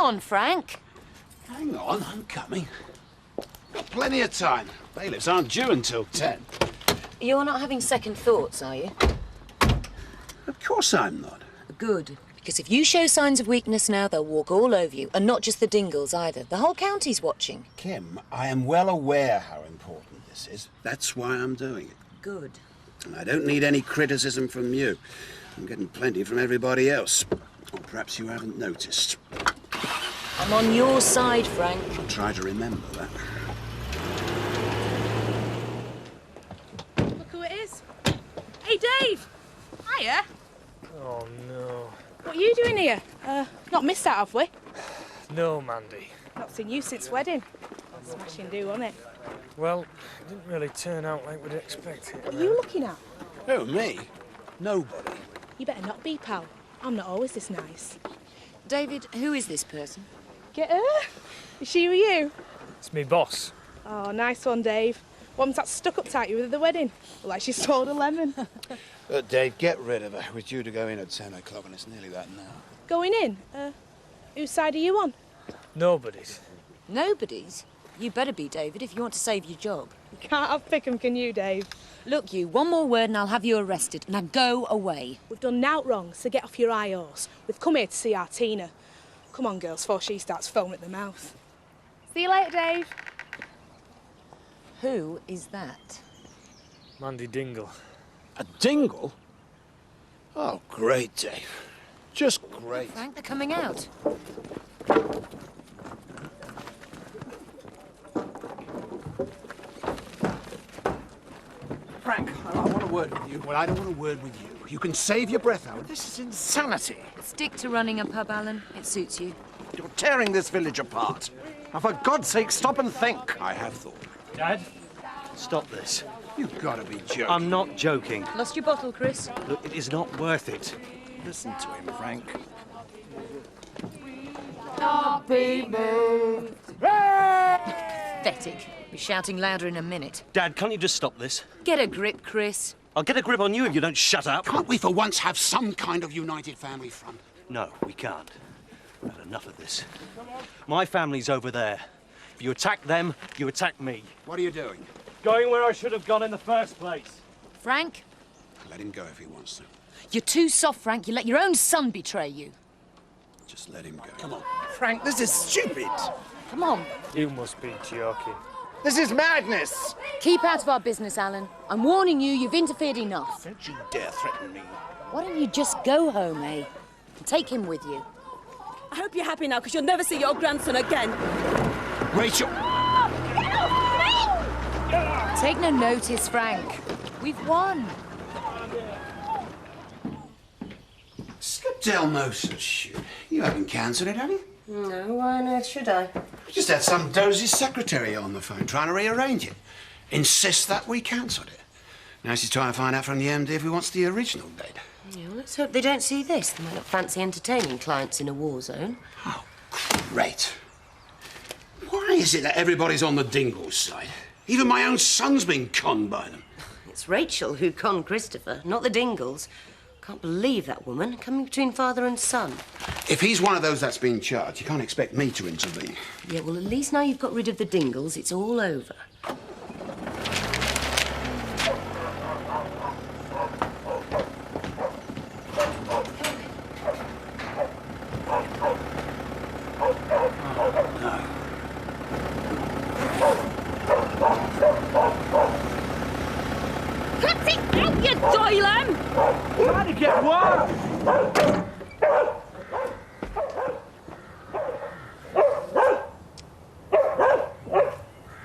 on, Frank. Hang on, I'm coming. Got plenty of time. Bailiffs aren't due until 10. You're not having second thoughts, are you? Of course I'm not. Good. Because if you show signs of weakness now, they'll walk all over you. And not just the Dingles either. The whole county's watching. Kim, I am well aware how important this is. That's why I'm doing it. Good. And I don't need any criticism from you. I'm getting plenty from everybody else. Or perhaps you haven't noticed. I'm on your side, Frank. I'll try to remember that. Look who it is. Hey, Dave! Hiya. Oh, no. What are you doing here? Not missed out, have we? No, Mandy. Not seen you since wedding. Smashing do, wasn't it? Well, it didn't really turn out like we'd expected. What are you looking at? Oh, me? Nobody. You better not be, pal. I'm not always this nice. David, who is this person? Get her? Is she with you? It's me boss. Oh, nice one, Dave. What was that stuck-up type you with at the wedding? Like she swallowed a lemon. Dave, get rid of her. We're due to go in at 10 o'clock and it's nearly that now. Going in? Whose side are you on? Nobody's. Nobody's? You better be, David, if you want to save your job. You can't have pick 'em, can you, Dave? Look, you, one more word and I'll have you arrested. Now go away. We've done nowt wrong, so get off your high horse. We've come here to see our Tina. Come on, girls, before she starts foaming at the mouth. See you later, Dave. Who is that? Mandy Dingle. A dingle? Oh, great, Dave. Just great. Frank, they're coming out. Frank, I want a word with you. Well, I don't want a word with you. You can save your breath, Alan. This is insanity. Stick to running a pub, Alan. It suits you. You're tearing this village apart. Now, for God's sake, stop and think. I have thought. Dad, stop this. You've got to be joking. I'm not joking. Lost your bottle, Chris? Look, it is not worth it. Listen to him, Frank. Pathetic. Be shouting louder in a minute. Dad, can't you just stop this? Get a grip, Chris. I'll get a grip on you if you don't shut up. Can't we for once have some kind of united family front? No, we can't. I've had enough of this. My family's over there. If you attack them, you attack me. What are you doing? Going where I should have gone in the first place. Frank? Let him go if he wants to. You're too soft, Frank. You let your own son betray you. Just let him go. Come on. Frank, this is stupid. Come on. You must be joking. This is madness. Keep out of our business, Alan. I'm warning you, you've interfered enough. Don't you dare threaten me. Why don't you just go home, eh? And take him with you. I hope you're happy now, because you'll never see your grandson again. Rachel! Take no notice, Frank. We've won. Delmosa shoot. You haven't cancelled it, have you? No, why on earth should I? We just had some dozy secretary on the phone trying to rearrange it. Insist that we cancelled it. Now she's trying to find out from the MD if he wants the original date. Yeah, well, let's hope they don't see this. They might not fancy entertaining clients in a war zone. Oh, great. Why is it that everybody's on the Dingles side? Even my own son's been conned by them. It's Rachel who conned Christopher, not the Dingles. Can't believe that woman coming between father and son. If he's one of those that's been charged, you can't expect me to intervene. Yeah, well, at least now you've got rid of the Dingles, it's all over. Cut it out, you doylem! Trying to get what?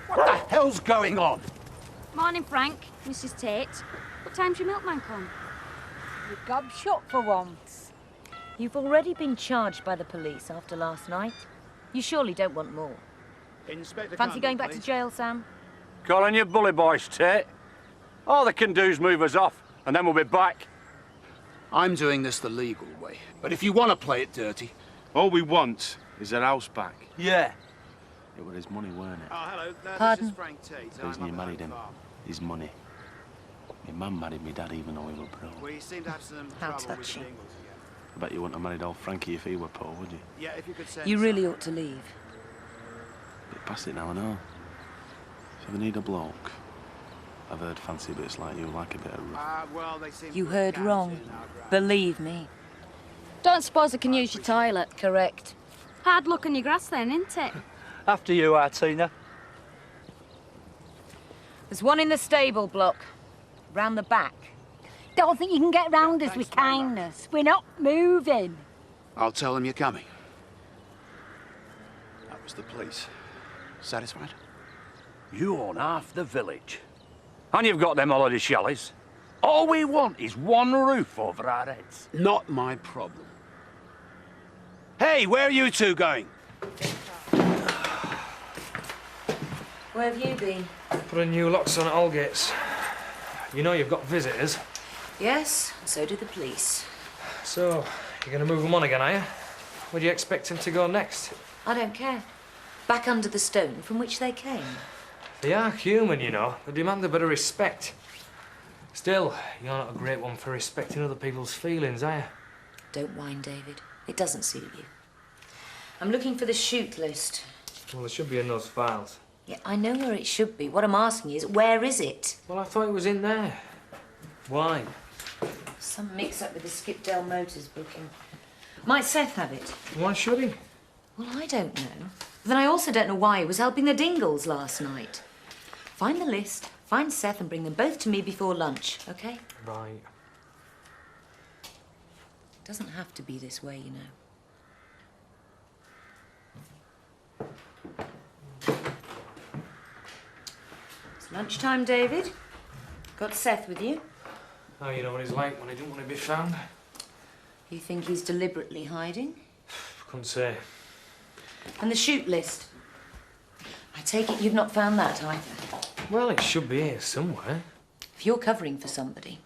What the hell's going on? Morning, Frank. Mrs. Tate. What time's your milkman come? You gob shot for once. You've already been charged by the police after last night. You surely don't want more. Inspector Fancy going back to jail, Sam? Calling you bully boys, Tate. All they can do is move us off, and then we'll be back. I'm doing this the legal way, but if you want to play it dirty... All we want is our house back. Yeah. It was his money, weren't it? Oh, hello. Pardon? This is Frank Tate. The reason you married him, his money. My mum married me dad even though we were broke. We seem to have some How trouble with touching. Dingles again. I bet you wouldn't have married old Frankie if he were poor, would you? Yeah, if you could send You really ought to leave. Bit past it now, I know. If you ever need a bloke, I've heard fancy bits like you like a bit of rough. well, they seem You to heard count wrong. in our ground. Believe me. Don't suppose I can use your toilet. Correct. Hard luck on your grass then, isn't it? After you, Artina. There's one in the stable block. Round the back. Don't think you can get round us with kindness. We're not moving. I'll tell them you're coming. That was the police. Satisfied? You own half the village. And you've got them holiday chalets. All we want is one roof over our heads. Not my problem. Hey, where are you two going? Where have you been? Putting new locks on at Aldgates. You know you've got visitors. Yes, and so do the police. So, you're going to move them on again, are you? Where do you expect them to go next? I don't care. Back under the stone from which they came. They are human, you know. They demand a bit of respect. Still, you're not a great one for respecting other people's feelings, are you? Don't whine, David. It doesn't suit you. I'm looking for the shoot list. Well, it should be in those files. Yeah, I know where it should be. What I'm asking is, where is it? Well, I thought it was in there. Why? Some mix-up with the Skipdale Motors booking. Might Seth have it? Why should he? Well, I don't know. Then I also don't know why he was helping the Dingles last night. Find the list, find Seth, and bring them both to me before lunch, OK? Right. Doesn't have to be this way, you know. It's lunchtime, David. Got Seth with you? Oh, you know what he's like when he don't want to be found? You think he's deliberately hiding? Couldn't say. And the shoot list? I take it you've not found that either. Well, it should be here somewhere. If you're covering for somebody.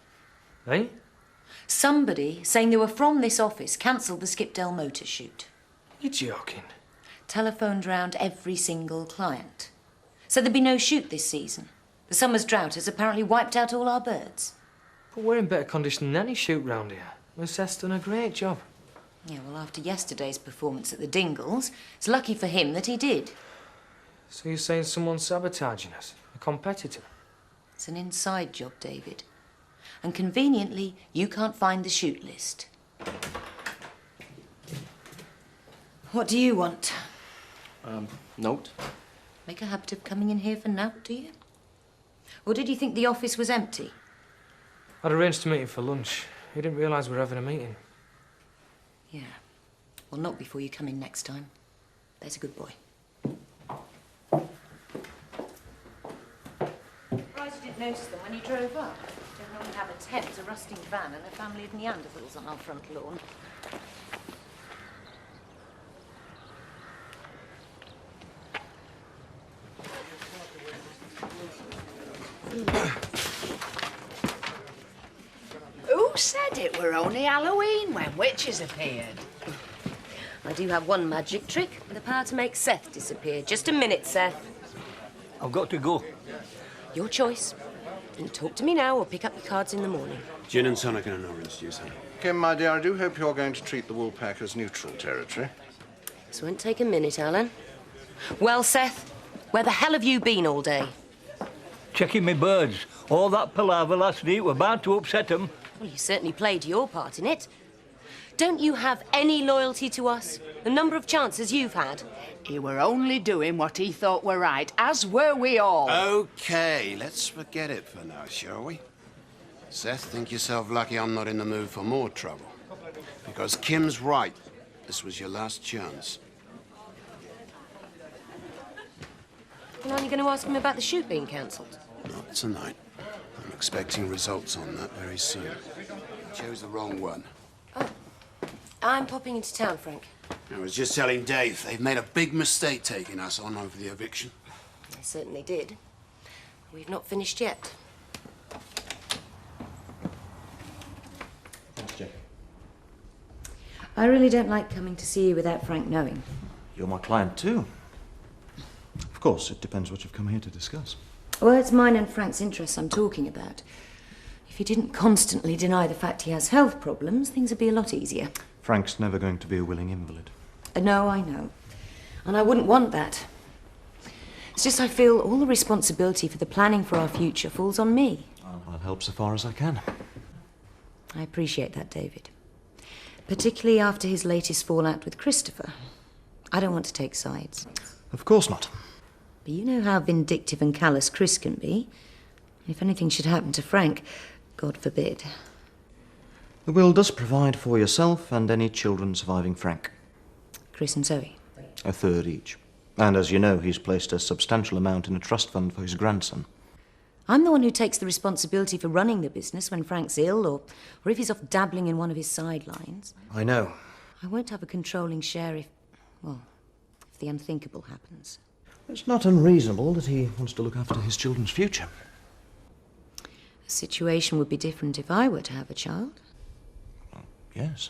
Eh? Somebody saying they were from this office cancelled the Skipdale Motor shoot. You're joking. Telephoned round every single client. So there'd be no shoot this season. The summer's drought has apparently wiped out all our birds. But we're in better condition than any shoot round here. Well, Seth's done a great job. Yeah, well, after yesterday's performance at the Dingles, it's lucky for him that he did. So you're saying someone's sabotaging us? A competitor? It's an inside job, David. And conveniently, you can't find the shoot list. What do you want? Note. Make a habit of coming in here for nout, do you? Or did you think the office was empty? I'd arranged to meet him for lunch. He didn't realise we were having a meeting. Yeah. Well, not before you come in next time. There's a good boy. Surprised you didn't notice them when you drove up. Don't normally have a tent, a rusting van, and a family of Neanderthals on our front lawn. Who said it were only Halloween when witches appeared? I do have one magic trick, the power to make Seth disappear. Just a minute, Seth. I've got to go. Your choice. You can talk to me now or pick up your cards in the morning. Gin and tonic and an orange juice, honey. Kim, my dear, I do hope you're going to treat the Woolpack as neutral territory. This won't take a minute, Alan. Well, Seth, where the hell have you been all day? Checking me birds. All that palaver last night were bound to upset them. Well, you certainly played your part in it. Don't you have any loyalty to us? The number of chances you've had. He were only doing what he thought were right, as were we all. OK, let's forget it for now, shall we? Seth, think yourself lucky I'm not in the mood for more trouble. Because Kim's right. This was your last chance. Well, aren't you going to ask him about the shoot being cancelled? Not tonight. I'm expecting results on that very soon. Chose the wrong one. Oh, I'm popping into town, Frank. I was just telling Dave, they've made a big mistake taking us on over the eviction. They certainly did. We've not finished yet. Thanks, Jake. I really don't like coming to see you without Frank knowing. You're my client too. Of course, it depends what you've come here to discuss. Well, it's mine and Frank's interests I'm talking about. If he didn't constantly deny the fact he has health problems, things would be a lot easier. Frank's never going to be a willing invalid. No, I know. And I wouldn't want that. It's just I feel all the responsibility for the planning for our future falls on me. I'll help so far as I can. I appreciate that, David. Particularly after his latest fallout with Christopher. I don't want to take sides. Of course not. But you know how vindictive and callous Chris can be. If anything should happen to Frank, God forbid. The will does provide for yourself and any children surviving Frank. Chris and Zoe. A third each. And as you know, he's placed a substantial amount in a trust fund for his grandson. I'm the one who takes the responsibility for running the business when Frank's ill or if he's off dabbling in one of his sidelines. I know. I won't have a controlling share if the unthinkable happens. It's not unreasonable that he wants to look after his children's future. The situation would be different if I were to have a child. Yes.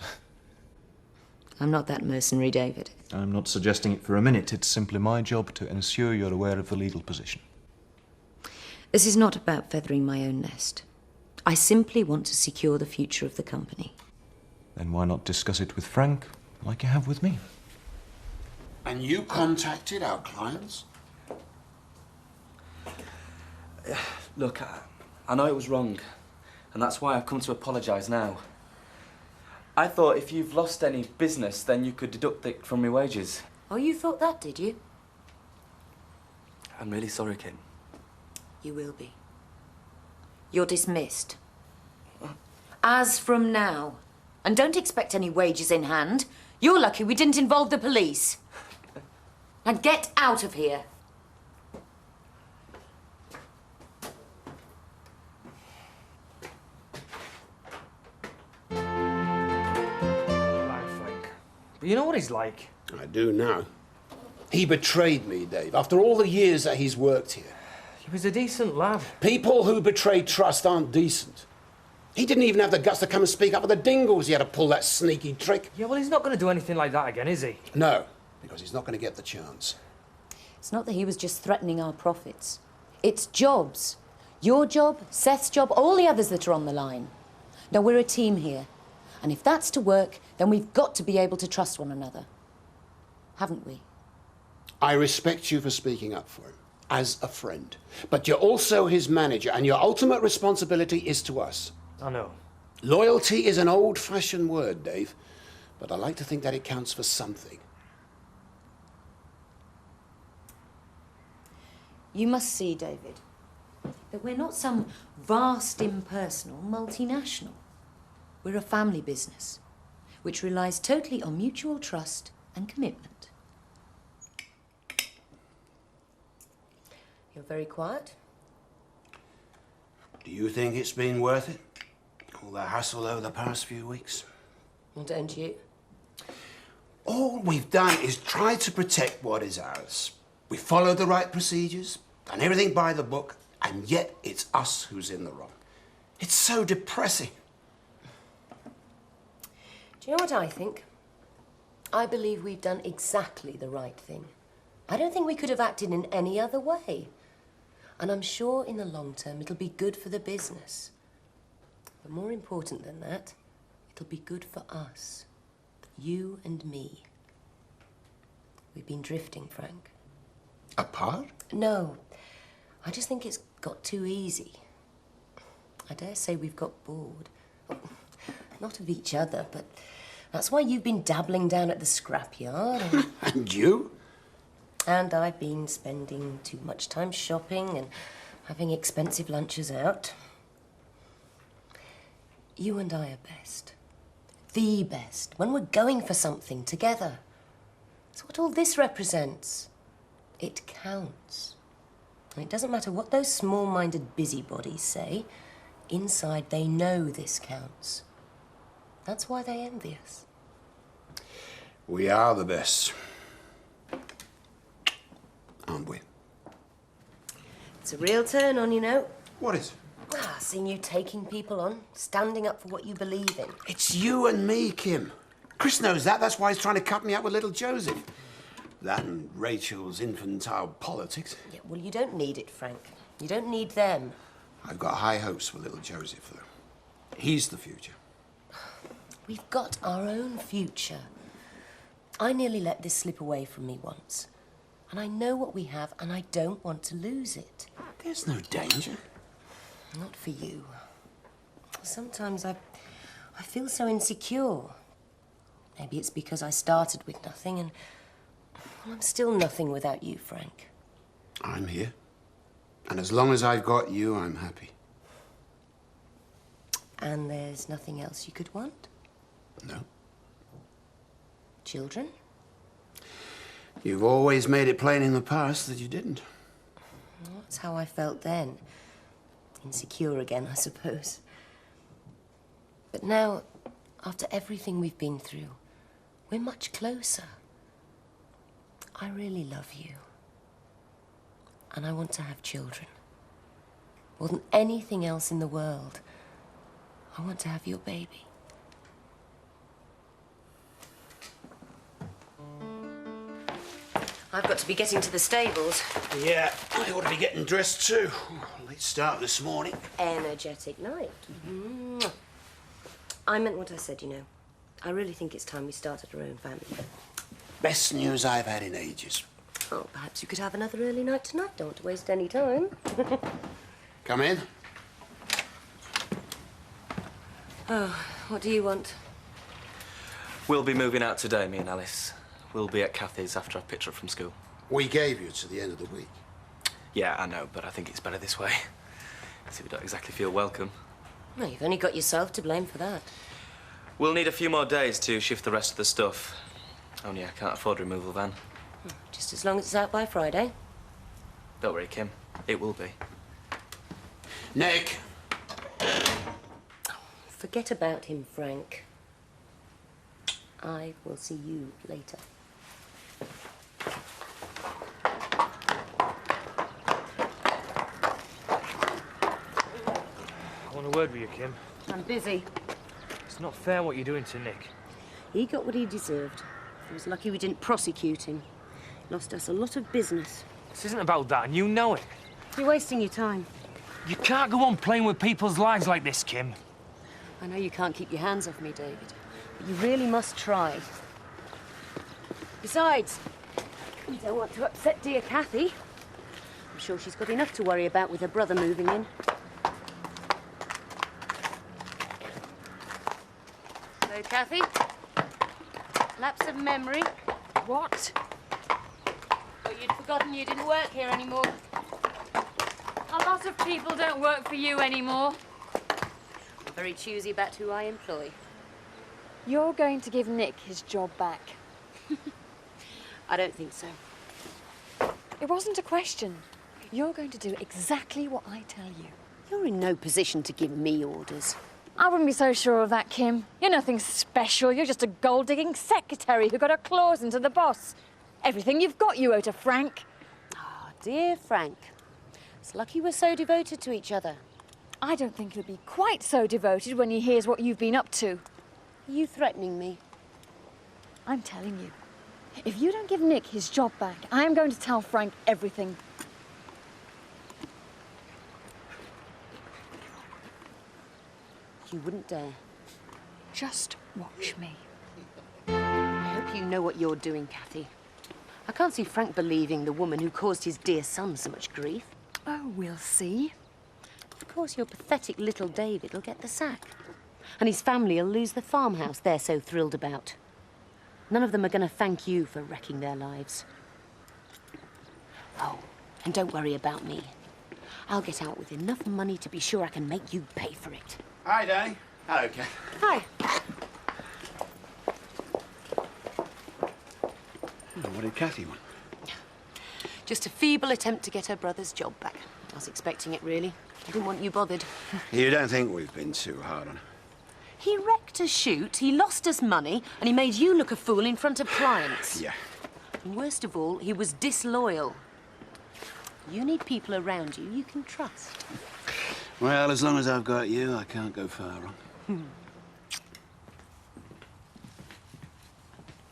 I'm not that mercenary, David. I'm not suggesting it for a minute. It's simply my job to ensure you're aware of the legal position. This is not about feathering my own nest. I simply want to secure the future of the company. Then why not discuss it with Frank, like you have with me? And you contacted our clients? Look, I know it was wrong, and that's why I've come to apologise now. I thought if you've lost any business, then you could deduct it from your wages. Oh, you thought that, did you? I'm really sorry, Kim. You will be. You're dismissed. As from now. And don't expect any wages in hand. You're lucky we didn't involve the police. Now get out of here. But you know what he's like? I do now. He betrayed me, Dave, after all the years that he's worked here. He was a decent lad. People who betray trust aren't decent. He didn't even have the guts to come and speak up with the Dingles. He had to pull that sneaky trick. Yeah, well, he's not going to do anything like that again, is he? No, because he's not going to get the chance. It's not that he was just threatening our profits. It's jobs. Your job, Seth's job, all the others that are on the line. Now, we're a team here. And if that's to work, then we've got to be able to trust one another. Haven't we? I respect you for speaking up for him, as a friend. But you're also his manager, and your ultimate responsibility is to us. I know. Loyalty is an old-fashioned word, Dave, but I like to think that it counts for something. You must see, David, that we're not some vast, impersonal multinational. We're a family business, which relies totally on mutual trust and commitment. You're very quiet. Do you think it's been worth it? All the hassle over the past few weeks? Well, don't you? All we've done is try to protect what is ours. We followed the right procedures, done everything by the book, and yet it's us who's in the wrong. It's so depressing. Do you know what I think? I believe we've done exactly the right thing. I don't think we could have acted in any other way. And I'm sure in the long term it'll be good for the business. But more important than that, it'll be good for us. You and me. We've been drifting, Frank. Apart? No. I just think it's got too easy. I dare say we've got bored. Not of each other, but that's why you've been dabbling down at the scrapyard. And you? And I've been spending too much time shopping and having expensive lunches out. You and I are best. The best. When we're going for something together. It's what all this represents. It counts. And it doesn't matter what those small-minded busybodies say. Inside, they know this counts. That's why they envy us. We are the best. Aren't we? It's a real turn on, you know. What is it? Ah, seeing you taking people on, standing up for what you believe in. It's you and me, Kim. Chris knows that. That's why he's trying to cut me out with little Joseph. That and Rachel's infantile politics. Yeah, well, you don't need it, Frank. You don't need them. I've got high hopes for little Joseph, though. He's the future. We've got our own future. I nearly let this slip away from me once. And I know what we have, and I don't want to lose it. There's no danger. Not for you. Sometimes I feel so insecure. Maybe it's because I started with nothing, and I'm still nothing without you, Frank. I'm here. And as long as I've got you, I'm happy. And there's nothing else you could want? No. Children? You've always made it plain in the past that you didn't. Well, that's how I felt then. Insecure again, I suppose. But now, after everything we've been through, we're much closer. I really love you. And I want to have children. More than anything else in the world, I want to have your baby. I've got to be getting to the stables. Yeah, I ought to be getting dressed too. Late start this morning. Energetic night. I meant what I said, you know. I really think it's time we started our own family. Best news I've had in ages. Oh, perhaps you could have another early night tonight. Don't want to waste any time. Come in. Oh, what do you want? We'll be moving out today, me and Alice. We'll be at Kathy's after I've picked her up from school. We gave you to the end of the week. Yeah, I know, but I think it's better this way. See, we don't exactly feel welcome. Well, you've only got yourself to blame for that. We'll need a few more days to shift the rest of the stuff. Only I can't afford a removal van. Just as long as it's out by Friday. Don't worry, Kim. It will be. Nick! Forget about him, Frank. I will see you later. I want a word with you, Kim. I'm busy. It's not fair what you're doing to Nick. He got what he deserved. He was lucky we didn't prosecute him. Lost us a lot of business. This isn't about that, and you know it. You're wasting your time. You can't go on playing with people's lives like this, Kim. I know you can't keep your hands off me, David, but you really must try. Besides, you don't want to upset dear Kathy. I'm sure she's got enough to worry about with her brother moving in. So, Kathy? Lapse of memory? What? Oh, you'd forgotten you didn't work here anymore. A lot of people don't work for you anymore. I'm very choosy about who I employ. You're going to give Nick his job back. I don't think so. It wasn't a question. You're going to do exactly what I tell you. You're in no position to give me orders. I wouldn't be so sure of that, Kim. You're nothing special. You're just a gold-digging secretary who got her claws into the boss. Everything you've got you owe to Frank. Ah, dear Frank. It's lucky we're so devoted to each other. I don't think he'll be quite so devoted when he hears what you've been up to. Are you threatening me? I'm telling you. If you don't give Nick his job back, I am going to tell Frank everything. You wouldn't dare. Just watch me. I hope you know what you're doing, Kathy. I can't see Frank believing the woman who caused his dear son so much grief. Oh, we'll see. Of course, your pathetic little David will get the sack. And his family will lose the farmhouse they're so thrilled about. None of them are going to thank you for wrecking their lives. Oh, and don't worry about me. I'll get out with enough money to be sure I can make you pay for it. Hi, Danny. Hello, Ken. Hi. What did Kathy want? Just a feeble attempt to get her brother's job back. I was expecting it, really. I didn't want you bothered. You don't think we've been too hard on her? He wrecked a shoot, he lost us money, and he made you look a fool in front of clients. Yeah. And worst of all, he was disloyal. You need people around you you can trust. Well, as long as I've got you, I can't go far wrong.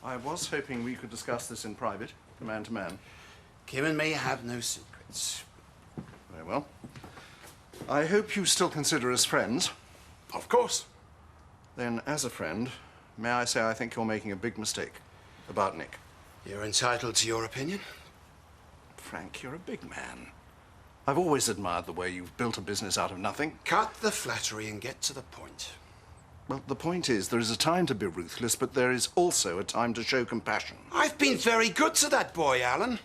I was hoping we could discuss this in private, man to man. Kim and me have no secrets. Very well. I hope you still consider us friends. Of course. Then, as a friend, may I say I think you're making a big mistake about Nick. You're entitled to your opinion. Frank, you're a big man. I've always admired the way you've built a business out of nothing. Cut the flattery and get to the point. Well, the point is, there is a time to be ruthless, but there is also a time to show compassion. I've been very good to that boy, Alan.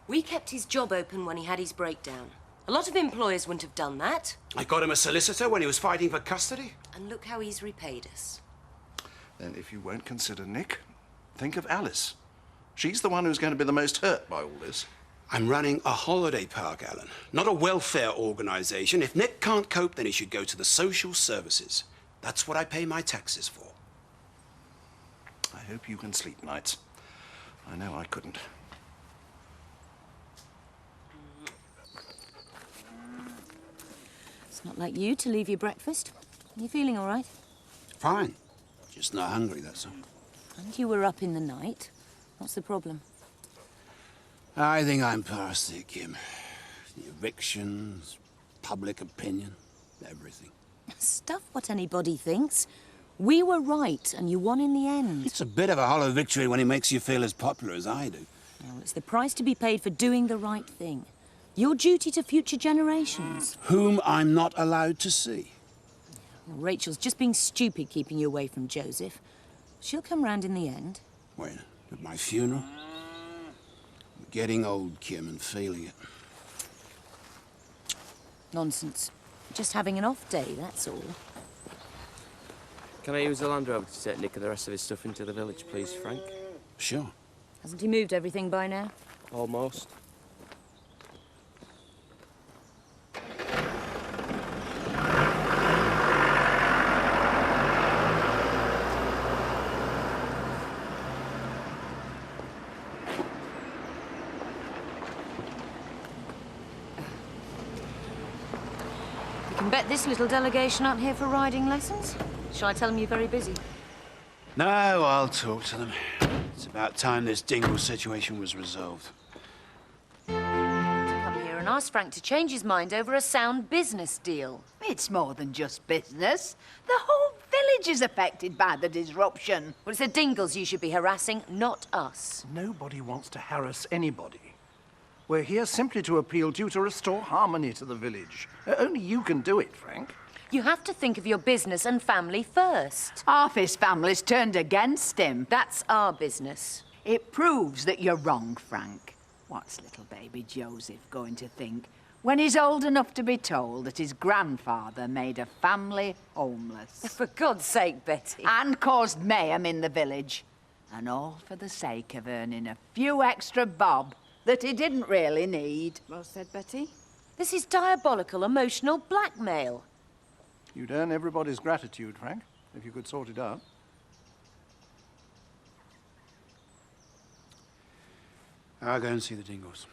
We kept his job open when he had his breakdown. A lot of employers wouldn't have done that. I got him a solicitor when he was fighting for custody. And look how he's repaid us. Then if you won't consider Nick, think of Alice. She's the one who's going to be the most hurt by all this. I'm running a holiday park, Alan, not a welfare organisation. If Nick can't cope, then he should go to the social services. That's what I pay my taxes for. I hope you can sleep nights. I know I couldn't. It's not like you to leave your breakfast. Are you feeling all right? Fine. Just not hungry, that's all. And you were up in the night. What's the problem? I think I'm past it, Kim. The evictions, public opinion, everything. Stuff what anybody thinks. We were right, and you won in the end. It's a bit of a hollow victory when he makes you feel as popular as I do. Well, it's the price to be paid for doing the right thing. Your duty to future generations. Whom I'm not allowed to see. Well, Rachel's just being stupid keeping you away from Joseph. She'll come round in the end. When? At my funeral? I'm getting old, Kim, and feeling it. Nonsense. Just having an off day, that's all. Can I use the Land Rover to take Nick and the rest of his stuff into the village, please, Frank? Sure. Hasn't he moved everything by now? Almost. You can bet this little delegation aren't here for riding lessons. Shall I tell them you're very busy? No, I'll talk to them. It's about time this dingle situation was resolved. To come here and ask Frank to change his mind over a sound business deal. It's more than just business. The whole village is affected by the disruption. Well, it's the Dingles you should be harassing, not us. Nobody wants to harass anybody. We're here simply to appeal to you to restore harmony to the village. Only you can do it, Frank. You have to think of your business and family first. Half his family's turned against him. That's our business. It proves that you're wrong, Frank. What's little baby Joseph going to think when he's old enough to be told that his grandfather made a family homeless? For God's sake, Betty. And caused mayhem in the village. And all for the sake of earning a few extra bob that he didn't really need. Well said, Betty. This is diabolical emotional blackmail. You'd earn everybody's gratitude, Frank, if you could sort it out. I'll go and see the Dingles.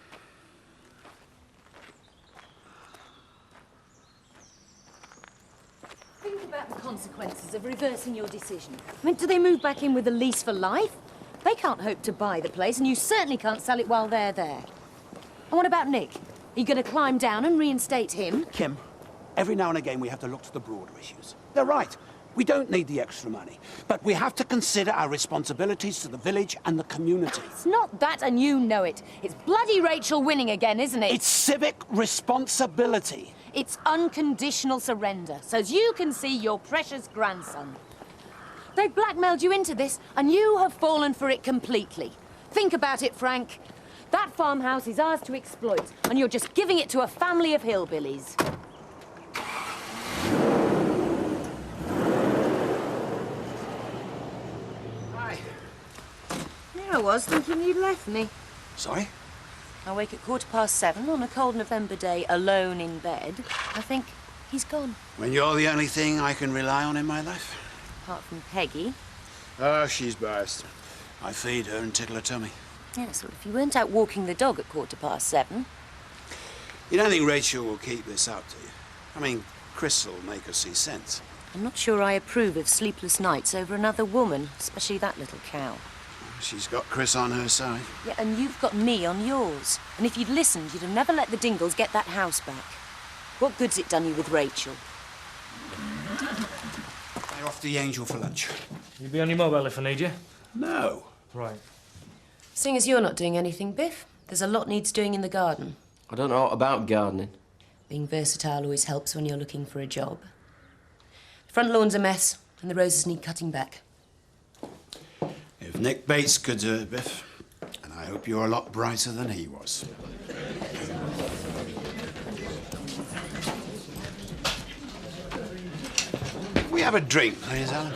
Think about the consequences of reversing your decision. I mean, do they move back in with a lease for life? They can't hope to buy the place, and you certainly can't sell it while they're there. And what about Nick? Are you going to climb down and reinstate him? Kim, every now and again we have to look to the broader issues. They're right. We don't need the extra money. But we have to consider our responsibilities to the village and the community. It's not that, and you know it. It's bloody Rachel winning again, isn't it? It's civic responsibility. It's unconditional surrender, so as you can see your precious grandson. They've blackmailed you into this, and you have fallen for it completely. Think about it, Frank. That farmhouse is ours to exploit, and you're just giving it to a family of hillbillies. Hi. There I was, thinking you'd left me. Sorry? I wake at 7:15 on a cold November day, alone in bed. I think he's gone. When you're the only thing I can rely on in my life? Apart from Peggy. Oh, she's biased. I feed her and tickle her tummy. Yes, well, if you weren't out walking the dog at 7:15. You don't think Rachel will keep this up, do you? I mean, Chris will make her see sense. I'm not sure I approve of sleepless nights over another woman, especially that little cow. She's got Chris on her side. Yeah, and you've got me on yours. And if you'd listened, you'd have never let the Dingles get that house back. What good's it done you with Rachel? They're We're off the Angel for lunch. You be on your mobile if I need you? No. Right. Seeing as you're not doing anything, Biff, there's a lot needs doing in the garden. I don't know about gardening. Being versatile always helps when you're looking for a job. The front lawn's a mess, and the roses need cutting back. If Nick Bates could do it, Biff, and I hope you're a lot brighter than he was. We have a drink, please, Alan.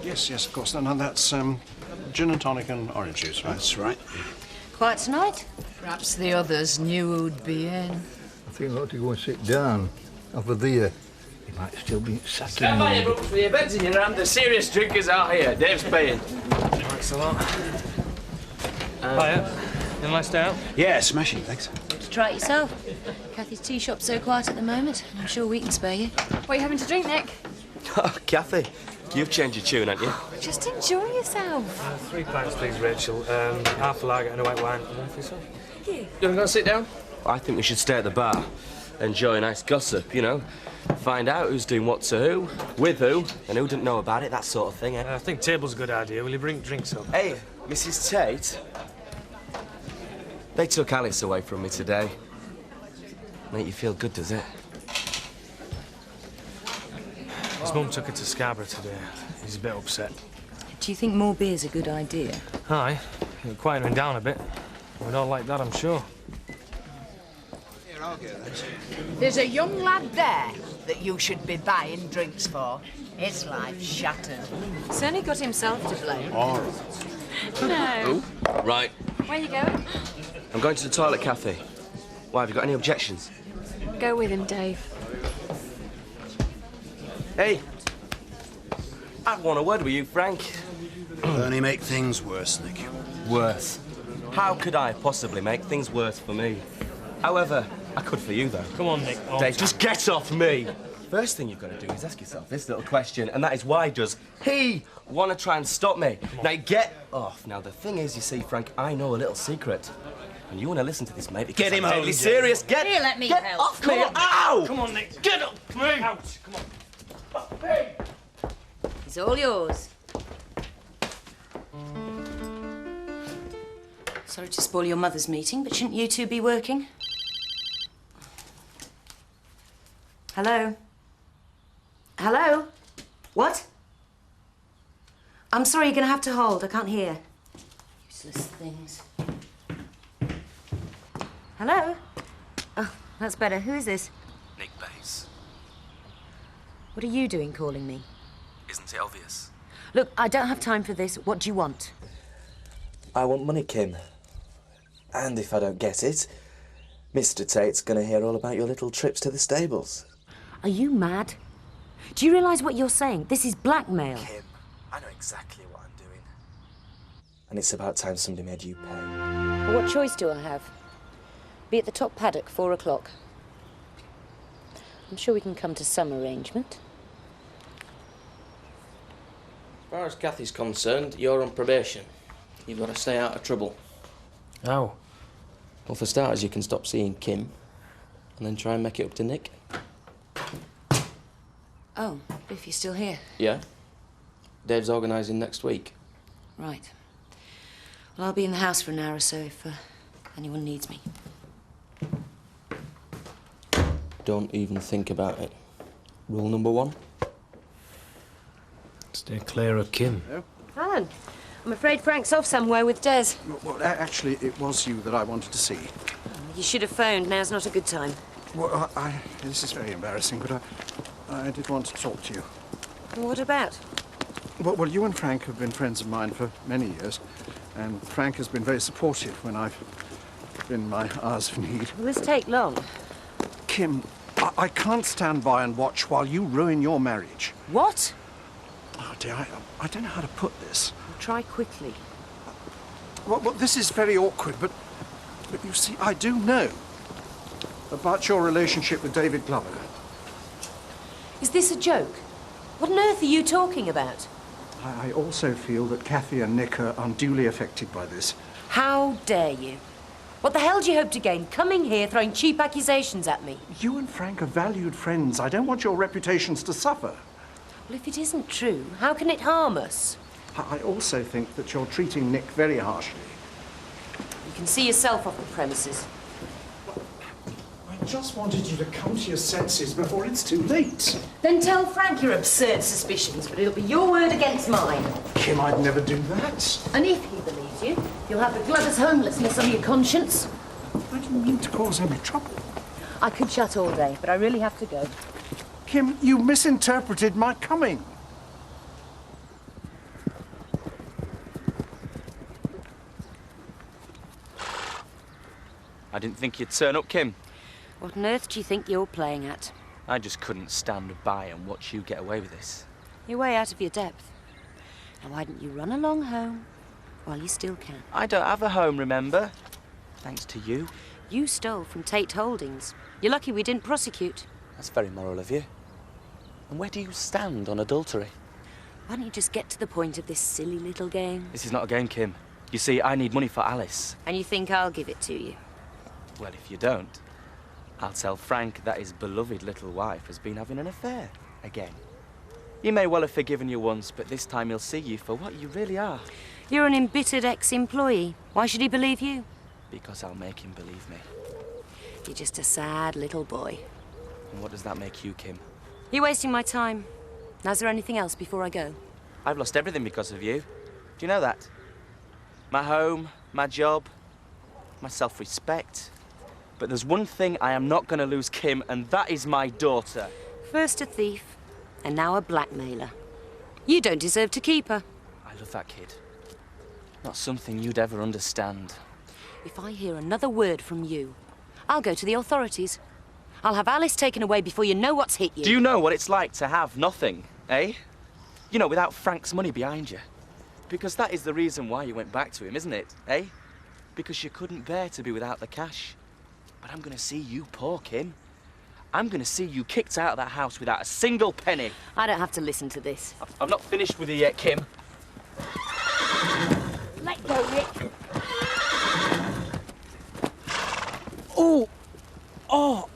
Yes, yes, of course. No, that's gin and tonic and orange juice, right? That's right. Quiet tonight? Perhaps the others knew who'd be in. I think I ought to go and sit down. Over there. He might still be sat in Stand by your books with your beds in your hand. The serious drinkers are here. Dave's paying. Thanks a lot. Hiya. You nice day out? Yeah, smashing, thanks. To try it yourself. Kathy's tea shop's so quiet at the moment. I'm sure we can spare you. What are you having to drink, Nick? Oh, Kathy, you've changed your tune, haven't you? Just enjoy yourself. 3 pints, please, Rachel. Half a lager and a white wine. And one for yourself. Thank you. You want to go and sit down? I think we should stay at the bar. Enjoy a nice gossip, you know. Find out who's doing what to who, with who, and who didn't know about it, that sort of thing, eh? I think table's a good idea. Will you bring drinks up? Hey, Mrs. Tate. They took Alice away from me today. Make you feel good, does it? His mum took her to Scarborough today. He's a bit upset. Do you think more beer's a good idea? Aye. It'll quieten him down a bit. We don't like that, I'm sure. Here, I'll get that. There's a young lad there that you should be buying drinks for. His life's shattered. He's only got himself to blame. All right. No. Ooh, right. Where are you going? I'm going to the toilet, Kathy. Why, have you got any objections? Go with him, Dave. Hey. I want a word with you, Frank. Only make things worse, Nick. Worse? How could I possibly make things worse for me? However, I could for you, though. Come on, Nick. Dave, just get off me! First thing you've got to do is ask yourself this little question, and that is why does he want to try and stop me? Now, get off. Now, the thing is, you see, Frank, I know a little secret. And you want to listen to this, mate, because Get him I'm home, deadly Jim. serious. Get let me get help. off me! Ow! Come on, Nick. Get up! Come on. Out. Come on. Hey! It's all yours. Sorry to spoil your mother's meeting, but shouldn't you two be working? Hello? Hello? What? I'm sorry, you're going to have to hold. I can't hear. Useless things. Hello? Oh, that's better. Who is this? Nick Bates. What are you doing calling me? Isn't it obvious? Look, I don't have time for this. What do you want? I want money, Kim. And if I don't get it, Mr. Tate's gonna hear all about your little trips to the stables. Are you mad? Do you realise what you're saying? This is blackmail. Kim, I know exactly what I'm doing. And it's about time somebody made you pay. Well, what choice do I have? Be at the top paddock, 4 o'clock. I'm sure we can come to some arrangement. As far as Kathy's concerned, you're on probation. You've got to stay out of trouble. How? Well, for starters, you can stop seeing Kim, and then try and make it up to Nick. Oh, Biff, you're still here. Yeah? Dave's organising next week. Right. Well, I'll be in the house for an hour or so if anyone needs me. Don't even think about it. Rule number 1. Stay clear of Kim. Alan, I'm afraid Frank's off somewhere with Des. Well, actually, it was you that I wanted to see. You should have phoned. Now's not a good time. Well, this is very embarrassing, but I did want to talk to you. What about? Well, you and Frank have been friends of mine for many years, and Frank has been very supportive when I've been in my hours of need. Will this take long? Kim, I can't stand by and watch while you ruin your marriage. What? Oh, dear, I don't know how to put this. Try quickly. Well, this is very awkward, but you see, I do know about your relationship with David Glover. Is this a joke? What on earth are you talking about? I also feel that Kathy and Nick are unduly affected by this. How dare you? What the hell do you hope to gain coming here throwing cheap accusations at me? You and Frank are valued friends. I don't want your reputations to suffer. Well, if it isn't true, how can it harm us? I also think that you're treating Nick very harshly. You can see yourself off the premises. I just wanted you to come to your senses before it's too late. Then tell Frank your absurd suspicions, but it'll be your word against mine. Kim, I'd never do that. And if he believes you, you'll have the Glovers' homelessness on your conscience. I didn't mean to cause any trouble. I could chat all day, but I really have to go. Kim, you misinterpreted my coming. I didn't think you'd turn up, Kim. What on earth do you think you're playing at? I just couldn't stand by and watch you get away with this. You're way out of your depth. Now why don't you run along home while you still can? I don't have a home, remember? Thanks to you. You stole from Tate Holdings. You're lucky we didn't prosecute. That's very moral of you. And where do you stand on adultery? Why don't you just get to the point of this silly little game? This is not a game, Kim. You see, I need money for Alice. And you think I'll give it to you? Well, if you don't, I'll tell Frank that his beloved little wife has been having an affair again. He may well have forgiven you once, but this time he'll see you for what you really are. You're an embittered ex-employee. Why should he believe you? Because I'll make him believe me. You're just a sad little boy. And what does that make you, Kim? You're wasting my time. Now, is there anything else before I go? I've lost everything because of you. Do you know that? My home, my job, my self-respect. But there's one thing I am not going to lose, Kim, and that is my daughter. First a thief, and now a blackmailer. You don't deserve to keep her. I love that kid. Not something you'd ever understand. If I hear another word from you, I'll go to the authorities. I'll have Alice taken away before you know what's hit you. Do you know what it's like to have nothing, eh? You know, without Frank's money behind you. Because that is the reason why you went back to him, isn't it, eh? Because you couldn't bear to be without the cash. But I'm gonna see you poor, Kim. I'm gonna see you kicked out of that house without a single penny. I don't have to listen to this. I'm not finished with you yet, Kim. Let go, Nick. Oh! Oh!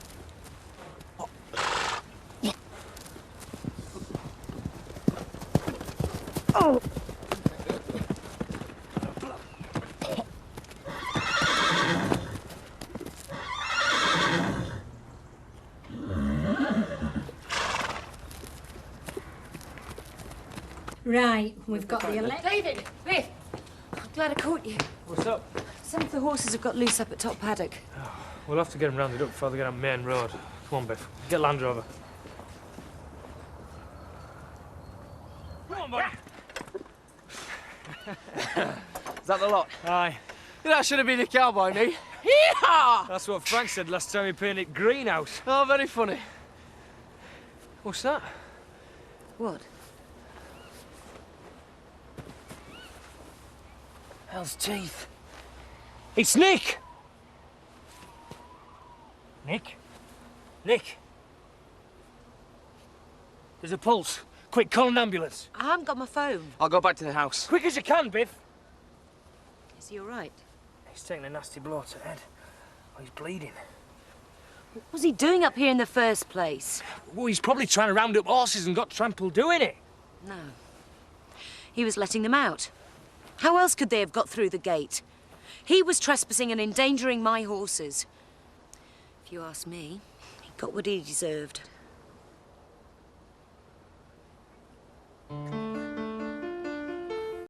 Oh! Right, we've got the elect. David! Biff! I'm glad I caught you. What's up? Some of the horses have got loose up at Top Paddock. We'll have to get them rounded up before they get on Main Road. Come on, Biff. Get Land Rover. Come on, buddy. Is that the lot? Aye. That should have been a cowboy, me. Yeehaw! That's what Frank said last time he painted greenhouse. Oh, very funny. What's that? What? Hell's teeth. It's Nick! Nick? Nick? There's a pulse. Quick, call an ambulance. I haven't got my phone. I'll go back to the house. Quick as you can, Biff. Is he all right? He's taken a nasty blow to the head. Oh, he's bleeding. What was he doing up here in the first place? Well, he's probably trying to round up horses and got trampled doing it. No. He was letting them out. How else could they have got through the gate? He was trespassing and endangering my horses. If you ask me, he got what he deserved.